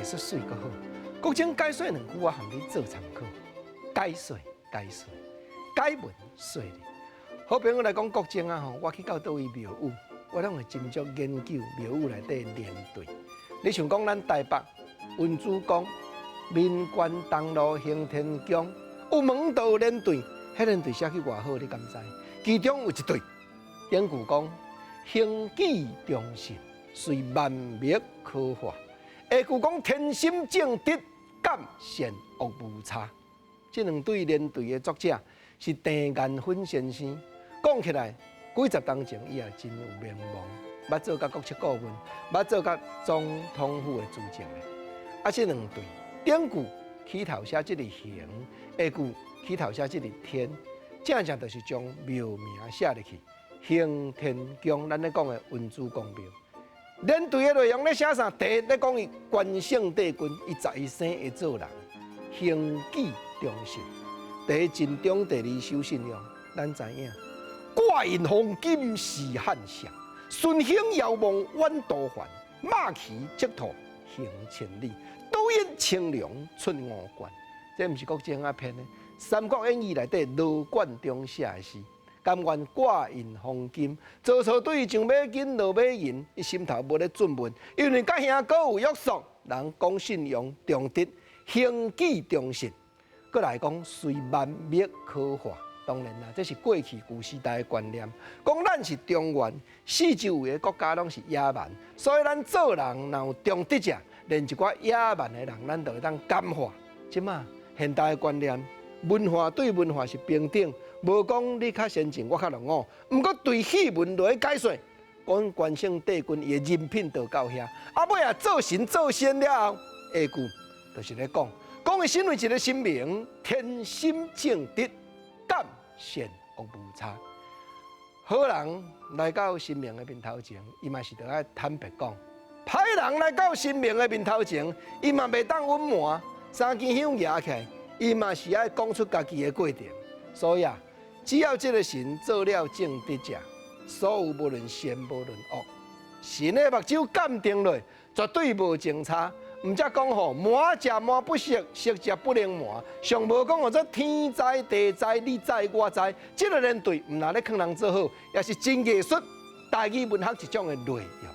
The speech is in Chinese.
说水较好。国情解说2句我含你做参考。解说，解文说理。好朋友来讲国情啊吼，我去到倒位庙宇，我拢会斟酌研究庙宇内底连队。你像讲咱台北文殊宫、民权东路行天宫有门道连队，迄连队写去偌好，你敢知？其中有一队典故讲：行己忠信，随万物可化。下句讲天心正直，敢善恶无差。这2对连队的作者是郑元芬先生。讲起来，几十年前伊也真有名望，捌做甲国策顾问，捌做甲总统府的主政的。啊，这2对典故起头写即个行，下句起头写即个天，正正就是将庙名写入去。行天宫，咱咧讲的文殊公庙。连队的内容咧写啥？第一咧讲伊关圣帝君，伊11生会做人，行己忠信。第一尽忠，第2守信用。咱知影，挂印黄金是汉相，顺行遥望弯多环，马骑赤兔行千里，倒引青龙出五关。这毋是国情啊片呢，《三国演义》内底罗贯中写的诗。甘愿挂印黄金，做错对伊上马金落马银，伊心头无咧准文，因为甲兄哥有约束，人讲信用忠直，行己忠信。搁来讲随万物可化，当然啦，这是过去旧时代的观念。讲咱是中原，四周围的国家拢是野蛮，所以咱做人若有忠直者，连一寡野蛮的人，咱就会当感化。即马现代的观念，文化对文化是平等。无讲你较先进，我较落伍。毋过对戏文来解说，讲关圣帝君伊的人品就到遐。啊尾啊做神做仙了后，下句就是咧讲伊身为一个神明，天心正直，敢善恶无差。好人来到神明的面头前，伊嘛是着爱坦白讲；歹人来到神明的面头前，伊嘛袂当隐瞒。三支香举起来，伊嘛是爱讲出家己的过程。所以啊。只要这个神做了正直者，所有无论善无论恶，神的目睭鉴定落，绝对无情差。毋则讲吼，满食满不食，食食不能满。上无讲吼，这天灾地灾，你灾我灾。这个连队毋若咧劝人做好，也是真艺术、大语文学一种的内容。